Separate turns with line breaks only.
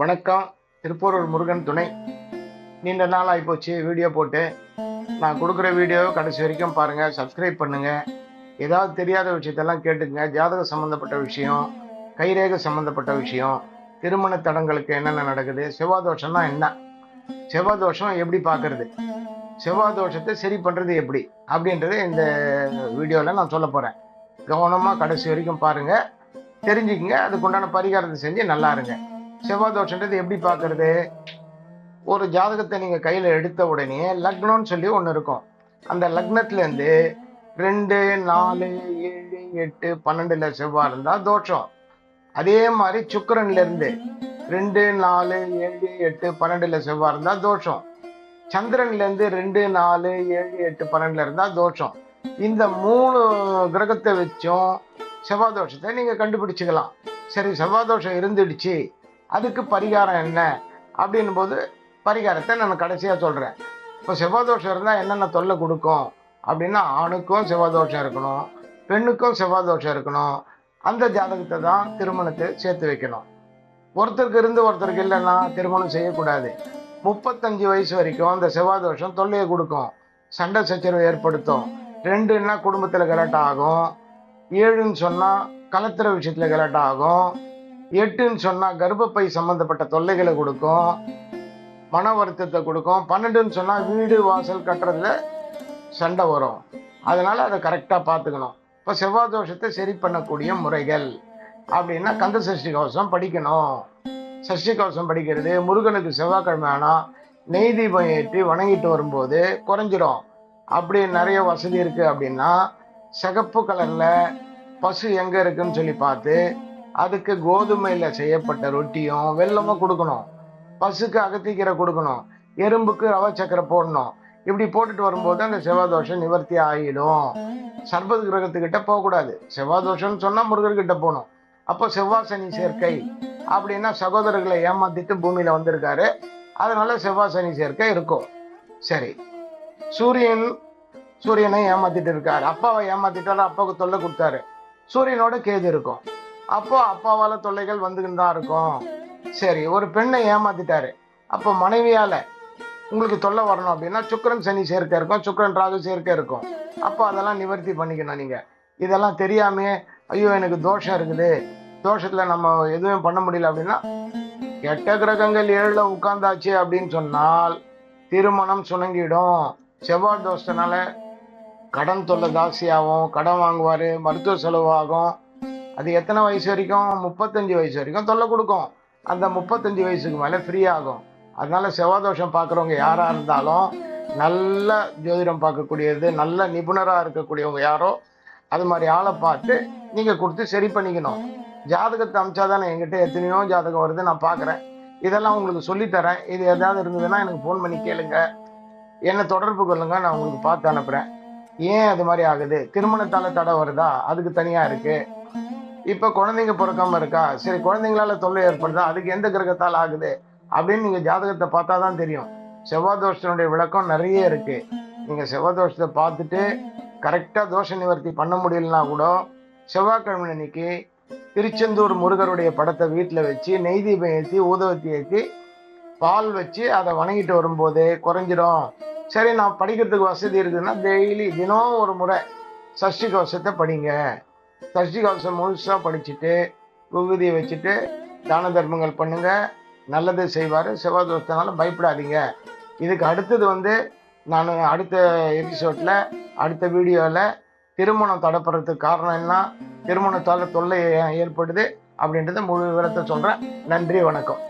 வணக்கம். திருப்பூரூர் முருகன் துணை. நீண்ட நாள் ஆகிப்போச்சு வீடியோ போட்டு. நான் கொடுக்குற வீடியோ கடைசி வரைக்கும் பாருங்கள், சப்ஸ்கிரைப் பண்ணுங்கள். ஏதாவது தெரியாத விஷயத்தெல்லாம் கேட்டுங்க. ஜாதக சம்மந்தப்பட்ட விஷயம், கைரேகை சம்மந்தப்பட்ட விஷயம், திருமண தடங்களுக்கு என்னென்ன நடக்குது, செவ்வாய் தோஷம்னா என்ன, செவ்வாய் தோஷம் எப்படி பார்க்கறது, செவ்வாய் தோஷத்தை சரி பண்ணுறது எப்படி அப்படின்றத இந்த வீடியோவில் நான் சொல்ல போகிறேன். கவனமாக கடைசி வரைக்கும் பாருங்கள், தெரிஞ்சுக்கங்க. அதுக்குண்டான பரிகாரத்தை செஞ்சு நல்லா இருங்க. செவ்வாய் தோஷன்றது எப்படி பார்க்கறது? ஒரு ஜாதகத்தை நீங்கள் கையில் எடுத்த உடனே லக்னம்னு சொல்லி ஒன்று இருக்கும். அந்த லக்னத்துலேருந்து 2, 4, 7, 8, 12 செவ்வாய் இருந்தால் தோஷம். அதே மாதிரி சுக்கிரன்லேருந்து 2, 4, 7, 8, 12 செவ்வாய் இருந்தால் தோஷம். சந்திரன்லேருந்து 2, 4, 7, 8, 12 இருந்தால் தோஷம். இந்த 3 கிரகத்தை வச்சும் செவ்வாய் தோஷத்தை நீங்கள் கண்டுபிடிச்சிக்கலாம். சரி, செவ்வாய் தோஷம் இருந்துடுச்சு, அதுக்கு பரிகாரம் என்ன அப்படின்னும் போது பரிகாரத்தை நான் கடைசியாக சொல்கிறேன். இப்போ செவ்வாய் தோஷம் இருந்தால் என்னென்ன தொல்லை கொடுக்கும் அப்படின்னா, ஆணுக்கும் செவ்வாய் தோஷம் இருக்கணும், பெண்ணுக்கும் செவ்வாய் தோஷம் இருக்கணும். அந்த ஜாதகத்தை தான் திருமணத்தை சேர்த்து வைக்கணும். ஒருத்தருக்கு இருந்து ஒருத்தருக்கு இல்லைன்னா திருமணம் செய்யக்கூடாது. 35 வயசு வரைக்கும் அந்த செவ்வாய் தோஷம் தொல்லையை கொடுக்கும், சண்டை சச்சரவு ஏற்படுத்தும். 2ன்னா குடும்பத்தில் கலாட்டம் ஆகும், 7ன்னு சொன்னால் கலத்திர விஷயத்தில் கலாட்டம் ஆகும், 8ன்னு சொன்னால் கர்ப்பப்பை சம்மந்தப்பட்ட தொல்லைகளை கொடுக்கும், மன வருத்தத்தை கொடுக்கும். 12ன்னு சொன்னால் வீடு வாசல் கட்டுறதுல சண்டை வரும். அதனால் அதை கரெக்டாக பார்த்துக்கணும். இப்போ செவ்வாய் தோஷத்தை சரி பண்ணக்கூடிய முறைகள் அப்படின்னா, கந்த சஷ்டி கவசம் படிக்கணும். சஷ்டி கவசம் படிக்கிறது, முருகனுக்கு செவ்வாய்க்கிழமை ஆனால் நெய் தீபம் ஏற்றி வணங்கிட்டு வரும்போது குறைஞ்சிரும். அப்படி நிறைய வசதி இருக்குது அப்படின்னா, சிகப்பு கலரில் பசு எங்கே இருக்குன்னு சொல்லி பார்த்து அதுக்கு கோதுமையில் செய்யப்பட்ட ரொட்டியும் வெல்லமும் கொடுக்கணும். பசுக்கு அகத்திக்கீரை கொடுக்கணும், எறும்புக்கு ரவை சக்கரை போடணும். இப்படி போட்டுட்டு வரும்போது அந்த செவ்வாய் தோஷம் நிவர்த்தி ஆகிடும். சர்பது கிரகத்துக்கிட்ட போகக்கூடாது. செவ்வாய் தோஷம்னு சொன்னால் முருகர்கிட்ட போகணும். அப்போ செவ்வாய் சனி சேர்க்கை அப்படின்னா, சகோதரர்களை ஏமாத்திட்டு பூமியில் வந்திருக்காரு, அதனால செவ்வாய் சனி சேர்க்கை இருக்கும். சரி, சூரியனை ஏமாத்திட்டு இருக்காரு, அப்பாவை ஏமாத்திட்டாரு, அப்பாவுக்கு தொல்லை கொடுத்தாரு, சூரியனோட கேது இருக்கும். அப்போ அப்பாவால தொல்லைகள் வந்துக்கிட்டு தான் இருக்கும். சரி, ஒரு பெண்ணை ஏமாத்திட்டாரு, அப்போ மனைவியால உங்களுக்கு தொல்லை வரணும் அப்படின்னா சுக்கிரன் சனி சேர்க்கை இருக்கும், சுக்கிரன் ராகு சேர்க்கை இருக்கும். அப்போ அதெல்லாம் நிவர்த்தி பண்ணிக்கணும். நீங்கள் இதெல்லாம் தெரியாமையே ஐயோ எனக்கு தோஷம் இருக்குது, தோஷத்தில் நம்ம எதுவும் பண்ண முடியல அப்படின்னா, கெட்ட கிரகங்கள் 7ல் உட்கார்ந்தாச்சு அப்படின்னு சொன்னால் திருமணம் சுணங்கிடும். செவ்வாய் தோஷத்தினால கடன் தொல்லை ஜாஸ்தியாகும், கடன் வாங்குவார், மருத்துவ செலவாகும். அது எத்தனை வயசு வரைக்கும்? 35 வயசு வரைக்கும் தொல்லை கொடுக்கும். அந்த 35 வயசுக்கு மேலே ஃப்ரீ ஆகும். அதனால செவ்வாய் தோஷம் பார்க்குறவங்க யாராக இருந்தாலும் நல்ல ஜோதிடம் பார்க்கக்கூடியது, நல்ல நிபுணராக இருக்கக்கூடியவங்க யாரோ அது மாதிரி ஆளை பார்த்து நீங்கள் கொடுத்து சரி பண்ணிக்கணும். ஜாதகத்தை அமிச்சாதானே, என்கிட்ட எத்தனையோ ஜாதகம் வருது, நான் பார்க்குறேன், இதெல்லாம் உங்களுக்கு சொல்லித்தரேன். இது எதாவது இருந்ததுன்னா எனக்கு ஃபோன் பண்ணி கேளுங்க, என்னை தொடர்பு கொள்ளுங்க, நான் உங்களுக்கு பார்த்து அனுப்புகிறேன். ஏன் அது மாதிரி ஆகுது? திருமணத்தால் தடை வருதா? அதுக்கு தனியாக இருக்குது. இப்போ குழந்தைங்க பிறக்காம இருக்கா? சரி, குழந்தைங்களால தொல்லை ஏற்படுதா? அதுக்கு எந்த கிரகத்தால் ஆகுது அப்படின்னு நீங்கள் ஜாதகத்தை பார்த்தா தான் தெரியும். செவ்வாய் தோஷத்தினுடைய விளக்கம் நிறைய இருக்கு. நீங்கள் செவ்வாய் தோஷத்தை பார்த்துட்டு கரெக்டாக தோஷ நிவர்த்தி பண்ண முடியலன்னா கூட, செவ்வாய்க்கிழமை அன்னைக்கு திருச்செந்தூர் முருகருடைய படத்தை வீட்டில் வச்சு நெய் தீபம் ஏற்றி ஊதுவத்தி ஏற்றி பால் வச்சு அதை வணங்கிட்டு வரும்போது குறைஞ்சிரும். சரி, நான் படிக்கிறதுக்கு வசதி இருக்குதுன்னா டெய்லி தினம் ஒரு முறை சஷ்டி கவசத்தை படிங்க. சஷ்டி கவசம் முழுசாக படிச்சுட்டு விபூதியை வச்சுட்டு தான தர்மங்கள் பண்ணுங்க, நல்லது செய்வார். செவ்வாய் தோஷத்தினால பயப்படாதீங்க. இதுக்கு அடுத்தது நான் அடுத்த எபிசோடில் அடுத்த வீடியோவில் திருமணம் தடைப்படுறதுக்கு காரணம் என்ன, திருமணத்தால் தொல்லை ஏற்படுது அப்படின்றத முழு விவரத்தை சொல்கிறேன். நன்றி, வணக்கம்.